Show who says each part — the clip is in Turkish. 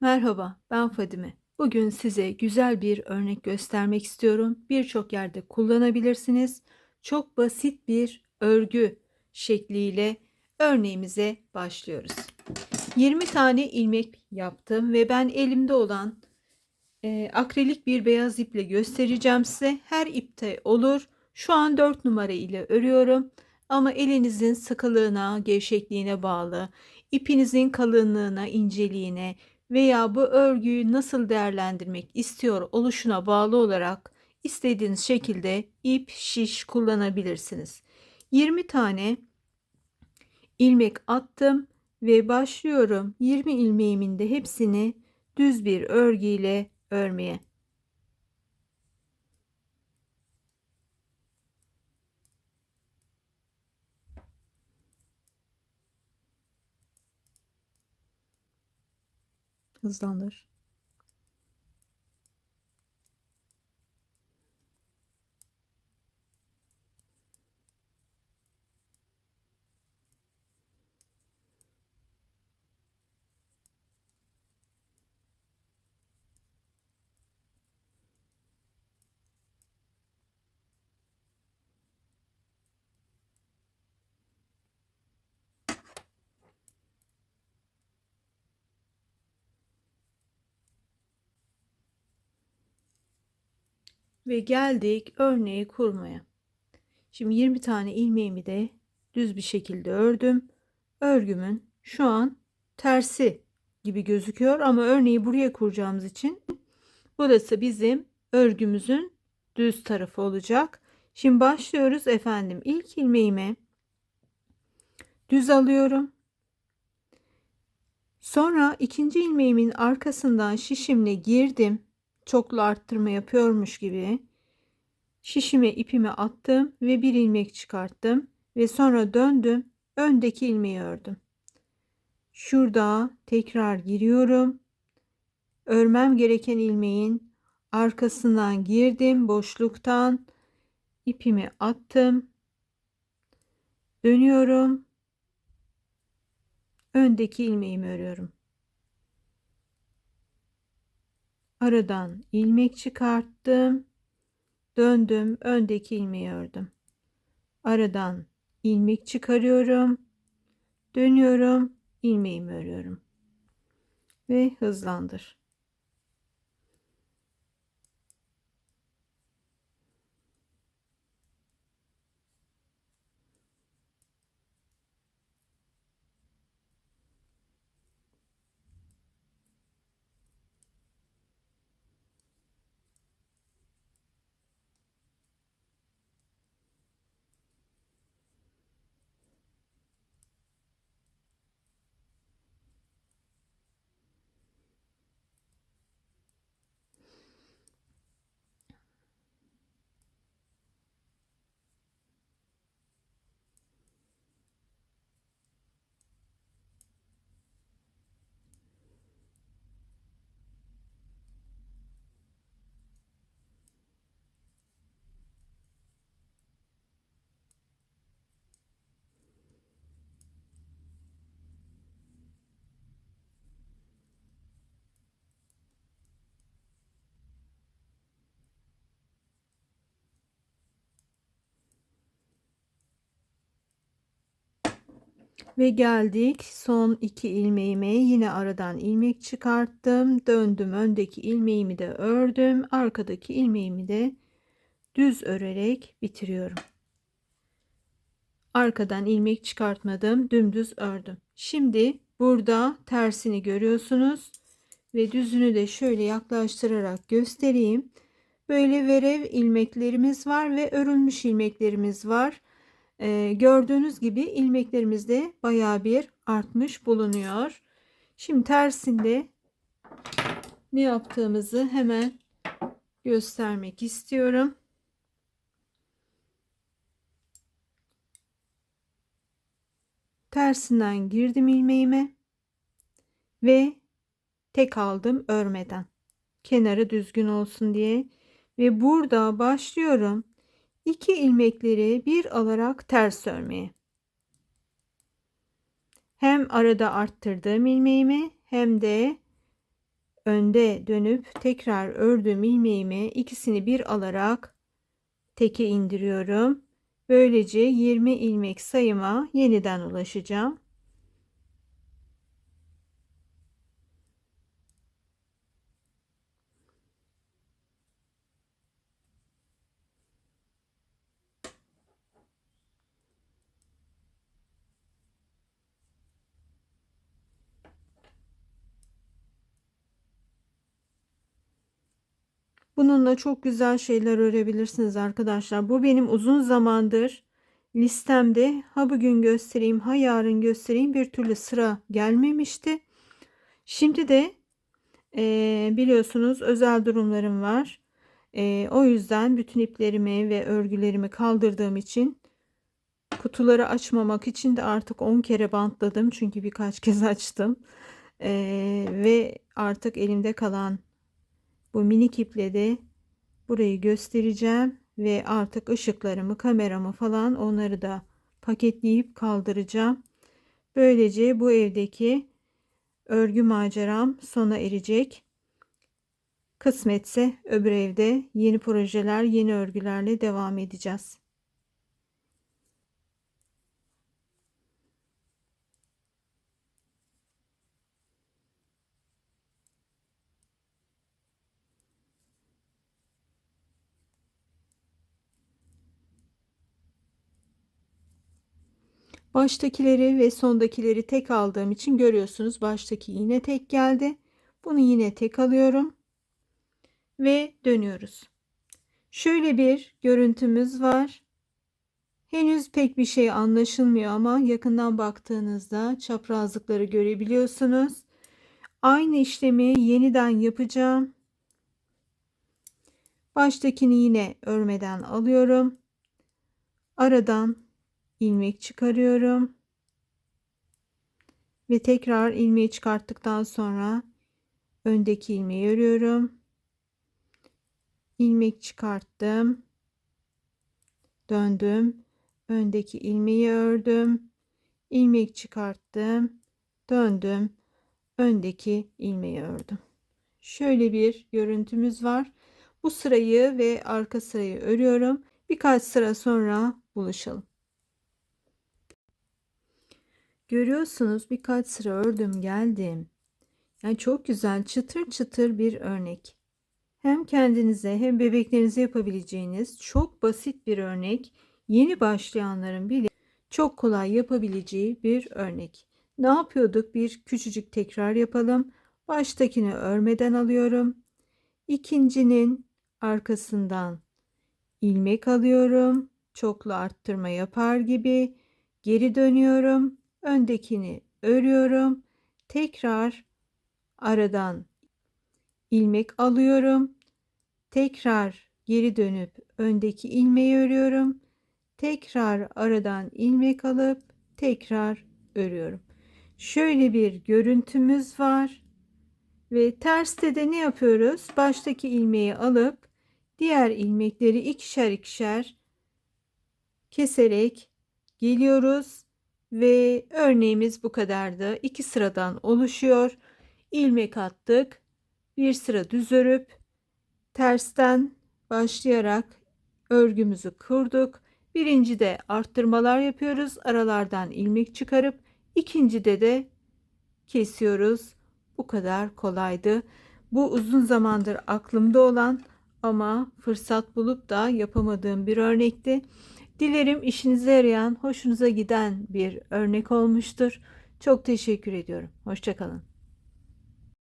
Speaker 1: Merhaba, ben Fadime. Bugün size güzel bir örnek göstermek istiyorum. Birçok yerde kullanabilirsiniz. Çok basit bir örgü şekliyle örneğimize başlıyoruz. 20 tane ilmek yaptım ve ben elimde olan akrilik bir beyaz iple göstereceğim size. Her ipte olur. Şu an 4 numara ile örüyorum. Ama elinizin sıkılığına, gevşekliğine bağlı, ipinizin kalınlığına, inceliğine veya bu örgüyü nasıl değerlendirmek istiyor oluşuna bağlı olarak istediğiniz şekilde ip, şiş kullanabilirsiniz. 20 tane ilmek attım ve başlıyorum 20 ilmeğimin de hepsini düz bir örgü ile örmeye. Hızlandır. Ve geldik örneği kurmaya. Şimdi 20 tane ilmeğimi de düz bir şekilde ördüm. Örgümün şu an tersi gibi gözüküyor ama örneği buraya kuracağımız için burası bizim örgümüzün düz tarafı olacak. Şimdi başlıyoruz efendim. İlk ilmeğimi düz alıyorum. Sonra ikinci ilmeğimin arkasından şişimle girdim. Çoklu arttırma yapıyormuş gibi. Şişime ipimi attım ve bir ilmek çıkarttım ve sonra döndüm, öndeki ilmeği ördüm. Şurada tekrar giriyorum. Örmem gereken ilmeğin arkasından girdim, boşluktan ipimi attım. Dönüyorum. Öndeki ilmeğimi örüyorum. Aradan ilmek çıkarttım. Döndüm, öndeki ilmeği ördüm. Aradan ilmek çıkarıyorum. Dönüyorum, ilmeğimi örüyorum ve hızlandır. Ve geldik son iki ilmeğime, yine aradan ilmek çıkarttım, döndüm, öndeki ilmeğimi de ördüm, arkadaki ilmeğimi de düz örerek bitiriyorum. Arkadan ilmek çıkartmadım, dümdüz ördüm. Şimdi burada tersini görüyorsunuz ve düzünü de şöyle yaklaştırarak göstereyim. Böyle verev ilmeklerimiz var ve örülmüş ilmeklerimiz var. Gördüğünüz gibi ilmeklerimiz de bayağı bir artmış bulunuyor. Şimdi tersinde ne yaptığımızı hemen göstermek istiyorum. Tersinden girdim ilmeğime ve tek aldım örmeden. Kenarı düzgün olsun diye ve burada başlıyorum. 2 ilmekleri bir alarak ters örmeye. Hem arada arttırdığım ilmeğimi hem de önde dönüp tekrar ördüğüm ilmeğimi ikisini bir alarak teke indiriyorum. Böylece 20 ilmek sayıma yeniden ulaşacağım. Bununla çok güzel şeyler örebilirsiniz arkadaşlar. Bu benim uzun zamandır listemde. Ha bugün göstereyim, ha yarın göstereyim, bir türlü sıra gelmemişti. Şimdi de biliyorsunuz özel durumlarım var. O yüzden bütün iplerimi ve örgülerimi kaldırdığım için kutuları açmamak için de artık 10 kere bantladım. Çünkü birkaç kez açtım. Ve artık elimde kalan bu minik iple de burayı göstereceğim ve artık ışıklarımı, kameramı falan onları da paketleyip kaldıracağım. Böylece bu evdeki örgü maceram sona erecek. Kısmetse öbür evde yeni projeler, yeni örgülerle devam edeceğiz. Baştakileri ve sondakileri tek aldığım için görüyorsunuz, baştaki yine tek geldi. Bunu yine tek alıyorum ve dönüyoruz. Şöyle bir görüntümüz var. Henüz pek bir şey anlaşılmıyor ama yakından baktığınızda çaprazlıkları görebiliyorsunuz. Aynı işlemi yeniden yapacağım. Baştakini yine örmeden alıyorum. Aradan ilmek çıkarıyorum. Ve tekrar ilmeği çıkarttıktan sonra öndeki ilmeği örüyorum. İlmek çıkarttım. Döndüm. Öndeki ilmeği ördüm. İlmek çıkarttım. Döndüm. Öndeki ilmeği ördüm. Şöyle bir görüntümüz var. Bu sırayı ve arka sırayı örüyorum. Birkaç sıra sonra buluşalım. Görüyorsunuz, birkaç sıra ördüm geldim. Yani çok güzel, çıtır çıtır bir örnek. Hem kendinize hem bebeklerinize yapabileceğiniz çok basit bir örnek. Yeni başlayanların bile çok kolay yapabileceği bir örnek. Ne yapıyorduk? Bir küçücük tekrar yapalım. Baştakini örmeden alıyorum. İkincinin arkasından ilmek alıyorum. Çoklu arttırma yapar gibi geri dönüyorum. Öndekini örüyorum. Tekrar aradan ilmek alıyorum. Tekrar geri dönüp öndeki ilmeği örüyorum. Tekrar aradan ilmek alıp tekrar örüyorum. Şöyle bir görüntümüz var. Ve terste de ne yapıyoruz? Baştaki ilmeği alıp diğer ilmekleri ikişer ikişer keserek geliyoruz ve örneğimiz bu kadardı. 2 sıradan oluşuyor. İlmek attık. Bir sıra düz örüp tersten başlayarak örgümüzü kurduk. Birincide arttırmalar yapıyoruz. Aralardan ilmek çıkarıp ikincide de kesiyoruz. Bu kadar kolaydı. Bu uzun zamandır aklımda olan ama fırsat bulup da yapamadığım bir örnekti. Dilerim işinize yarayan, hoşunuza giden bir örnek olmuştur. Çok teşekkür ediyorum. Hoşça kalın.